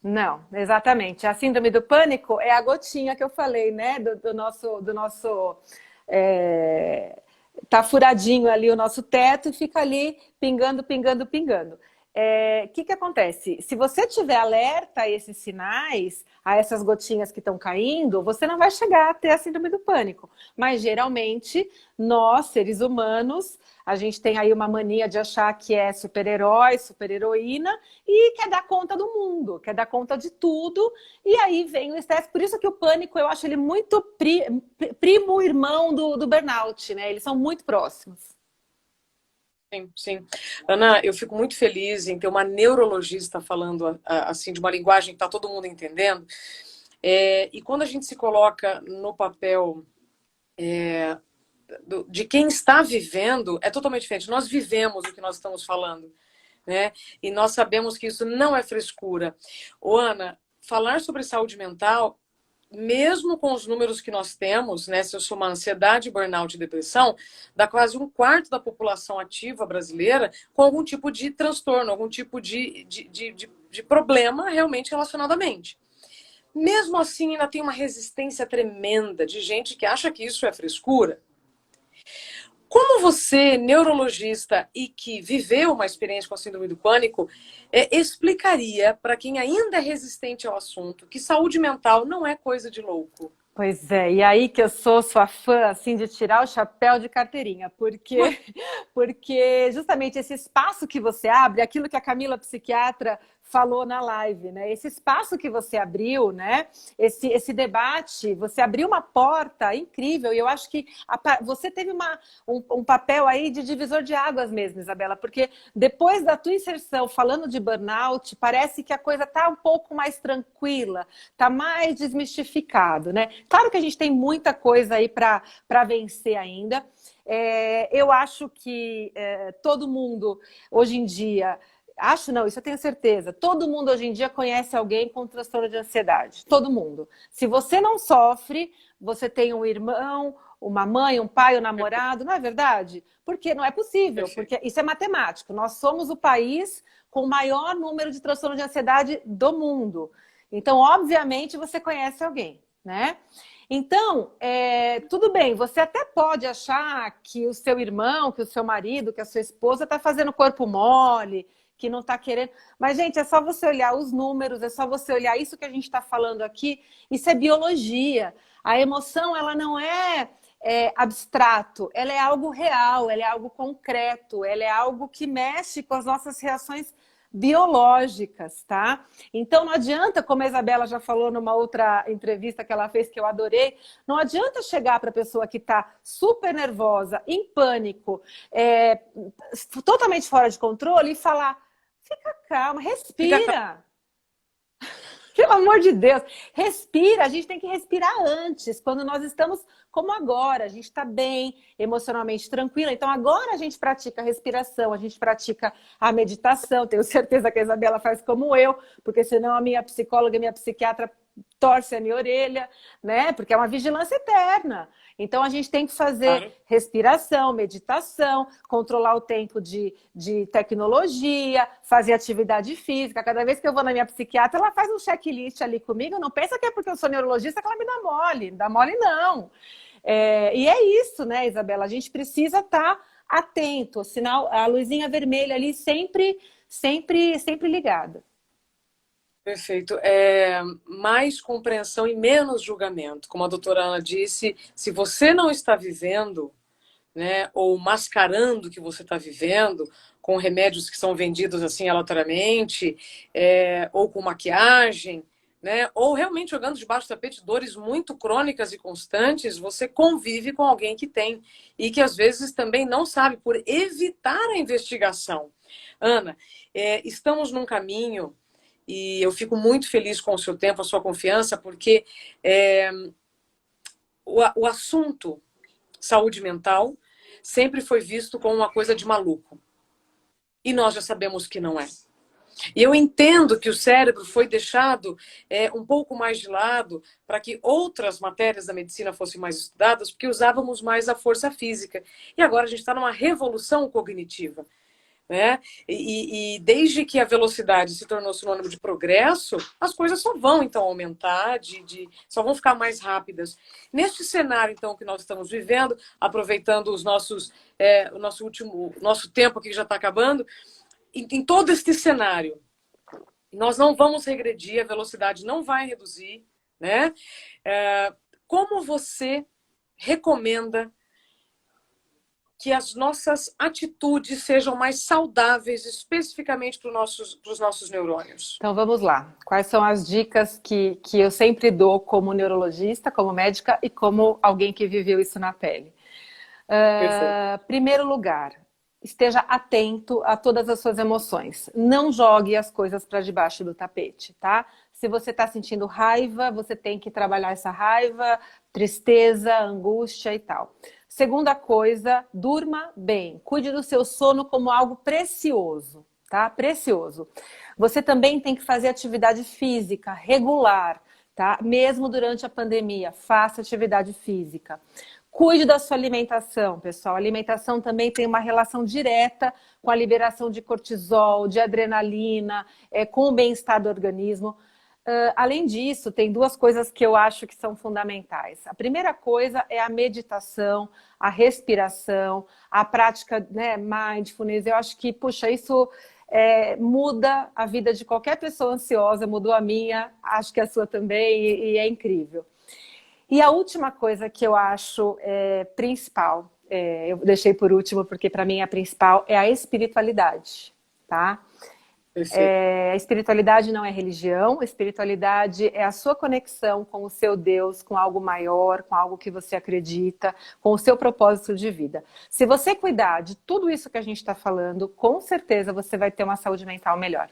Não, exatamente. A síndrome do pânico é a gotinha que eu falei, né? Do nosso tá furadinho ali o nosso teto e fica ali pingando, pingando, pingando. Que acontece? Se você tiver alerta a esses sinais, a essas gotinhas que estão caindo, você não vai chegar a ter a síndrome do pânico. Mas geralmente, nós, seres humanos, a gente tem aí uma mania de achar que é super-herói, super-heroína e quer dar conta do mundo, quer dar conta de tudo. E aí vem o estresse. Por isso que o pânico, eu acho ele muito primo irmão do burnout, né? Eles são muito próximos. Sim, sim. Ana, eu fico muito feliz em ter uma neurologista falando assim de uma linguagem que está todo mundo entendendo. E quando a gente se coloca no papel de quem está vivendo, é totalmente diferente. Nós vivemos o que nós estamos falando, né? E nós sabemos que isso não é frescura. Ô, Ana, falar sobre saúde mental, mesmo com os números que nós temos, né, se eu somar ansiedade, burnout e depressão, dá quase 1/4 da população ativa brasileira com algum tipo de transtorno, algum tipo de problema realmente relacionado à mente. Mesmo assim, ainda tem uma resistência tremenda de gente que acha que isso é frescura. Como você, neurologista e que viveu uma experiência com a síndrome do pânico, explicaria para quem ainda é resistente ao assunto que saúde mental não é coisa de louco? Pois é, e aí que eu sou sua fã, assim, de tirar o chapéu de carteirinha, porque justamente esse espaço que você abre, aquilo que a Camila psiquiatra falou na live, né? Esse espaço que você abriu, né? Esse debate, você abriu uma porta incrível, e eu acho que você teve um papel aí de divisor de águas mesmo, Isabela, porque depois da tua inserção falando de burnout, parece que a coisa está um pouco mais tranquila, está mais desmistificado, né? Claro que a gente tem muita coisa aí para vencer ainda. Eu acho que todo mundo hoje em dia, acho não, isso eu tenho certeza, todo mundo hoje em dia conhece alguém com transtorno de ansiedade, todo mundo. Se você não sofre, você tem um irmão, uma mãe, um pai, um namorado, não é verdade? Porque não é possível, Perfeito. porque isso é matemático. Nós somos o país com o maior número de transtorno de ansiedade do mundo. Então, obviamente, você conhece alguém, né? Então, tudo bem, você até pode achar que o seu irmão, que o seu marido, que a sua esposa está fazendo corpo mole, que não está querendo. Mas, gente, é só você olhar os números, é só você olhar isso que a gente está falando aqui. Isso é biologia. A emoção, ela não é abstrato, ela é algo real, ela é algo concreto, ela é algo que mexe com as nossas reações biológicas, tá? Então não adianta, como a Isabela já falou numa outra entrevista que ela fez que eu adorei, não adianta chegar para a pessoa que está super nervosa, em pânico, totalmente fora de controle e falar: fica calma, Fica respira. Pelo amor de Deus, respira. A gente tem que respirar antes, quando nós estamos como agora. A gente está bem, emocionalmente tranquila. Então, agora a gente pratica a respiração, a gente pratica a meditação. Tenho certeza que a Isabela faz como eu, porque senão a minha psicóloga e minha psiquiatra torce a minha orelha, né? Porque é uma vigilância eterna. Então, a gente tem que fazer claro. respiração, meditação, controlar o tempo de tecnologia, fazer atividade física. Cada vez que eu vou na minha psiquiatra, ela faz um checklist ali comigo. Não pensa que é porque eu sou neurologista que ela me dá mole. Não dá mole, não. E é isso, né, Isabela? A gente precisa estar atento. O sinal, a luzinha vermelha ali sempre, sempre, sempre ligada. Perfeito. Mais compreensão e menos julgamento. Como a doutora Ana disse, se você não está vivendo, né, ou mascarando o que você está vivendo, com remédios que são vendidos assim aleatoriamente, ou com maquiagem, né, ou realmente jogando debaixo do tapete dores muito crônicas e constantes, você convive com alguém que tem e que às vezes também não sabe, por evitar a investigação. Ana, estamos num caminho e eu fico muito feliz com o seu tempo, a sua confiança, porque o assunto saúde mental sempre foi visto como uma coisa de maluco. E nós já sabemos que não é. E eu entendo que o cérebro foi deixado um pouco mais de lado para que outras matérias da medicina fossem mais estudadas, porque usávamos mais a força física. E agora a gente está numa revolução cognitiva. Né? E desde que a velocidade se tornou sinônimo de progresso, as coisas só vão então aumentar, só vão ficar mais rápidas. Neste cenário então que nós estamos vivendo, aproveitando o nosso tempo aqui que já está acabando, em todo este cenário, nós não vamos regredir, a velocidade não vai reduzir, né? Como você recomenda que as nossas atitudes sejam mais saudáveis, especificamente para os nossos neurônios? Então vamos lá. Quais são as dicas que eu sempre dou como neurologista, como médica e como alguém que viveu isso na pele? Perfeito. Primeiro lugar, esteja atento a todas as suas emoções. Não jogue as coisas para debaixo do tapete, tá? Se você está sentindo raiva, você tem que trabalhar essa raiva, tristeza, angústia e tal. Segunda coisa, durma bem. Cuide do seu sono como algo precioso, tá? Precioso. Você também tem que fazer atividade física regular, tá? Mesmo durante a pandemia, faça atividade física. Cuide da sua alimentação, pessoal. A alimentação também tem uma relação direta com a liberação de cortisol, de adrenalina, com o bem-estar do organismo. Além disso, tem duas coisas que eu acho que são fundamentais. A primeira coisa é a meditação, a respiração, a prática, né, mindfulness. Eu acho que, puxa, isso muda a vida de qualquer pessoa ansiosa, mudou a minha, acho que a sua também, e é incrível. E a última coisa que eu acho principal, eu deixei por último porque para mim a principal é a espiritualidade, tá? Perfeito. A espiritualidade não é religião, a espiritualidade é a sua conexão com o seu Deus, com algo maior, com algo que você acredita, com o seu propósito de vida. Se você cuidar de tudo isso que a gente está falando, com certeza você vai ter uma saúde mental melhor.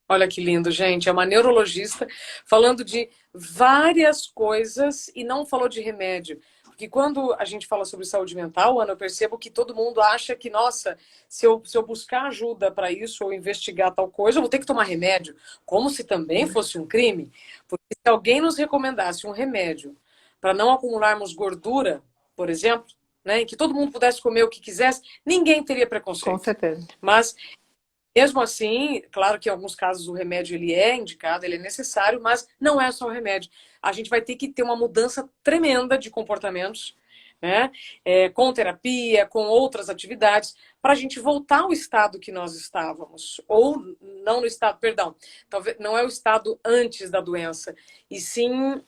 Olha que lindo, gente. É uma neurologista falando de várias coisas e não falou de remédio. Porque quando a gente fala sobre saúde mental, Ana, eu percebo que todo mundo acha que, nossa, se eu buscar ajuda para isso ou investigar tal coisa, eu vou ter que tomar remédio. Como se também fosse um crime. Porque se alguém nos recomendasse um remédio para não acumularmos gordura, por exemplo, né, e que todo mundo pudesse comer o que quisesse, ninguém teria Com preconceito. certeza. Mas mesmo assim, claro que em alguns casos o remédio ele é indicado, ele é necessário, mas não é só o remédio. A gente vai ter que ter uma mudança tremenda de comportamentos, né? Com terapia, com outras atividades, para a gente voltar ao estado que nós estávamos. Ou não no estado, perdão, talvez não é o estado antes da doença, e sim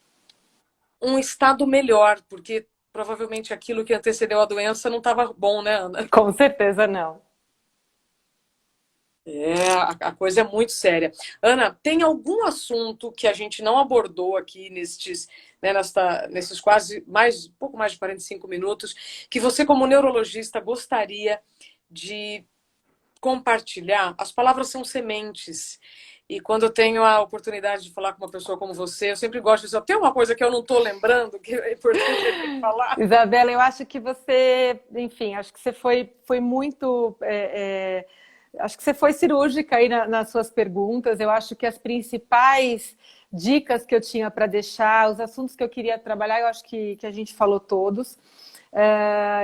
um estado melhor, porque provavelmente aquilo que antecedeu a doença não estava bom, né, Ana? Com certeza não. A coisa é muito séria. Ana, tem algum assunto que a gente não abordou aqui nesses quase pouco mais de 45 minutos, que você, como neurologista, gostaria de compartilhar? As palavras são sementes. E quando eu tenho a oportunidade de falar com uma pessoa como você, eu sempre gosto de dizer, tem uma coisa que eu não estou lembrando, que é importante a gente falar. Isabela, eu acho que você, enfim, acho que você foi muito. Acho que você foi cirúrgica aí nas suas perguntas. Eu acho que as principais dicas que eu tinha para deixar, os assuntos que eu queria trabalhar, eu acho que a gente falou todos.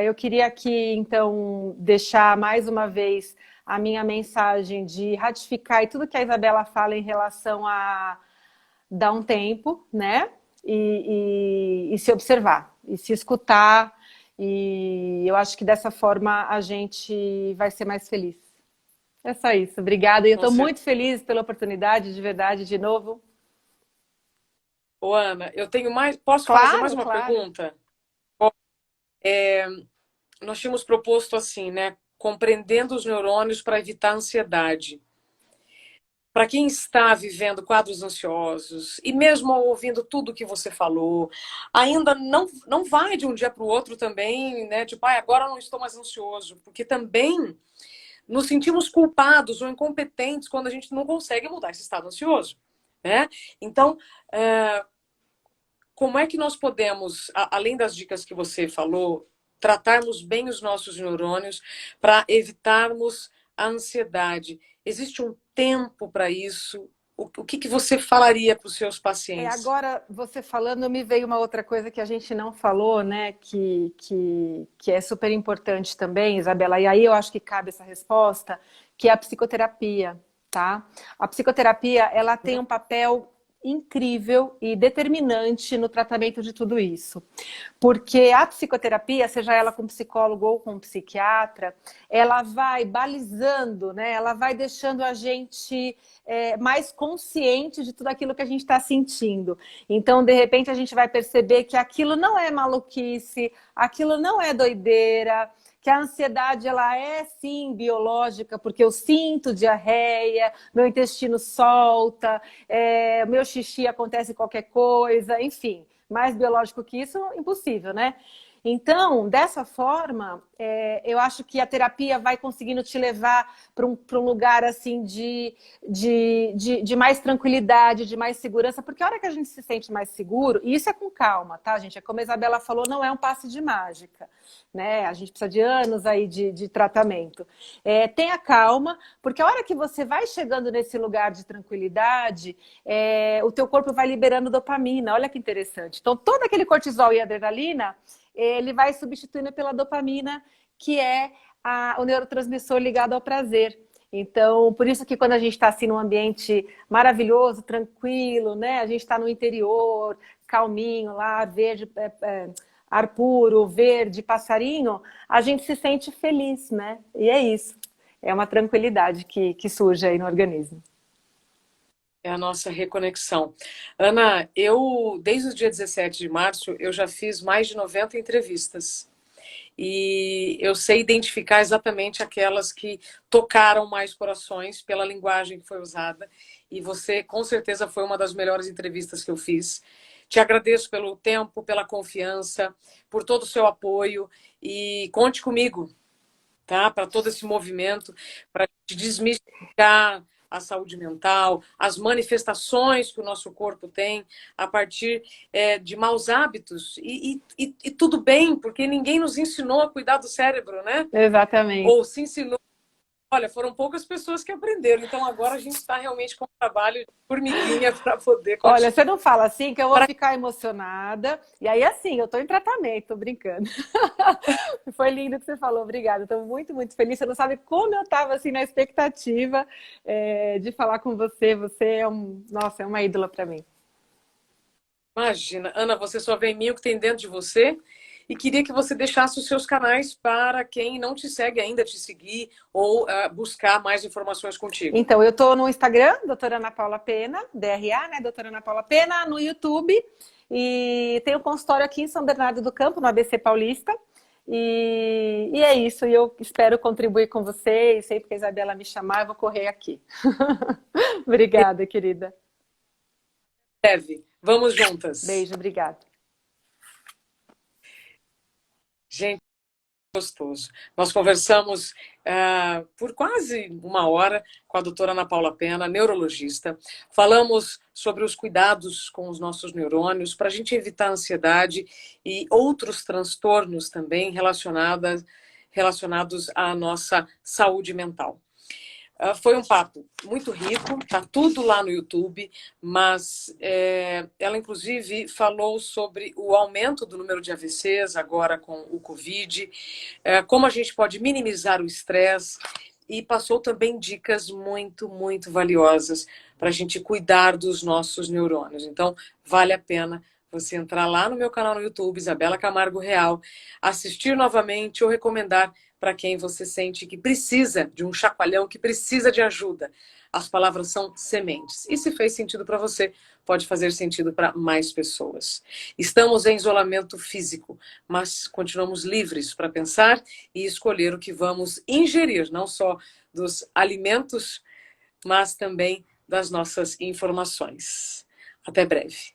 Eu queria aqui, então, deixar mais uma vez a minha mensagem de ratificar e tudo que a Isabela fala em relação a dar um tempo, né? E se observar, e se escutar. E eu acho que dessa forma a gente vai ser mais feliz. É só isso. Obrigada. E eu Com estou certeza. muito feliz pela oportunidade, de verdade, de novo. Ô, Ana, eu tenho mais. Posso fazer mais Claro, uma claro. pergunta? Nós tínhamos proposto assim, né? Compreendendo os neurônios para evitar a ansiedade. Para quem está vivendo quadros ansiosos, e mesmo ouvindo tudo que você falou, ainda não vai de um dia para o outro também, né? Tipo, agora eu não estou mais ansioso, porque também nos sentimos culpados ou incompetentes quando a gente não consegue mudar esse estado ansioso, né? Então, como é que nós podemos, além das dicas que você falou, tratarmos bem os nossos neurônios para evitarmos a ansiedade? Existe um tempo para isso? O que você falaria para os seus pacientes? Agora, você falando, me veio uma outra coisa que a gente não falou, né? Que é super importante também, Isabela, e aí eu acho que cabe essa resposta, que é a psicoterapia, tá? A psicoterapia, ela tem um papel incrível e determinante no tratamento de tudo isso. Porque a psicoterapia, seja ela com psicólogo ou com psiquiatra, ela vai balizando, né? Ela vai deixando a gente mais consciente de tudo aquilo que a gente está sentindo. Então, de repente, a gente vai perceber que aquilo não é maluquice, aquilo não é doideira, que a ansiedade ela é sim biológica, porque eu sinto diarreia, meu intestino solta, meu xixi acontece qualquer coisa, enfim. Mais biológico que isso, impossível, né? Então, dessa forma, eu acho que a terapia vai conseguindo te levar para um lugar assim de mais tranquilidade, de mais segurança, porque a hora que a gente se sente mais seguro, e isso é com calma, tá, gente? É como a Isabela falou, não é um passe de mágica, né? A gente precisa de anos aí de tratamento. Tenha calma, porque a hora que você vai chegando nesse lugar de tranquilidade, o teu corpo vai liberando dopamina, olha que interessante. Então, todo aquele cortisol e adrenalina, ele vai substituindo pela dopamina, que é o neurotransmissor ligado ao prazer. Então, por isso que quando a gente está assim num ambiente maravilhoso, tranquilo, né? A gente está no interior, calminho lá, verde, ar puro, verde, passarinho, a gente se sente feliz, né? E é isso. É uma tranquilidade que surge aí no organismo. É a nossa reconexão. Ana, eu, desde o dia 17 de março, eu já fiz mais de 90 entrevistas. E eu sei identificar exatamente aquelas que tocaram mais corações pela linguagem que foi usada. E você, com certeza, foi uma das melhores entrevistas que eu fiz. Te agradeço pelo tempo, pela confiança, por todo o seu apoio. E conte comigo, tá? Para todo esse movimento, para desmistificar a saúde mental, as manifestações que o nosso corpo tem a partir de maus hábitos. E tudo bem, porque ninguém nos ensinou a cuidar do cérebro, né? Exatamente. Ou se ensinou. Olha, foram poucas pessoas que aprenderam, então agora a gente está realmente com um trabalho de formiguinha para poder Olha, continuar. você não fala assim que eu vou ficar emocionada. E aí, assim, eu tô em tratamento, tô brincando. Foi lindo o que você falou, obrigada. Estou muito, muito feliz. Você não sabe como eu estava assim na expectativa de falar com você. Você é nossa, é uma ídola para mim. Imagina, Ana, você só vê em mim o que tem dentro de você e queria que você deixasse os seus canais para quem não te segue ainda te seguir ou buscar mais informações contigo. Então, eu estou no Instagram, doutora Ana Paula Pena, DRA, né? Doutora Ana Paula Pena, no YouTube. E tenho um consultório aqui em São Bernardo do Campo, no ABC Paulista. E é isso, e eu espero contribuir com você. E sempre que a Isabela me chamar, eu vou correr aqui. Obrigada, querida. Deve. Vamos juntas. Beijo, obrigada. Gente, gostoso. Nós conversamos por quase uma hora com a doutora Ana Paula Pena, neurologista. Falamos sobre os cuidados com os nossos neurônios para a gente evitar a ansiedade e outros transtornos também relacionados à nossa saúde mental. Foi um papo muito rico, tá tudo lá no YouTube, mas ela inclusive falou sobre o aumento do número de AVCs agora com o Covid, como a gente pode minimizar o estresse e passou também dicas muito, muito valiosas para a gente cuidar dos nossos neurônios. Então, vale a pena você entrar lá no meu canal no YouTube, Isabela Camargo Real, assistir novamente ou recomendar para quem você sente que precisa de um chacoalhão, que precisa de ajuda. As palavras são sementes. E se fez sentido para você, pode fazer sentido para mais pessoas. Estamos em isolamento físico, mas continuamos livres para pensar e escolher o que vamos ingerir, não só dos alimentos, mas também das nossas informações. Até breve.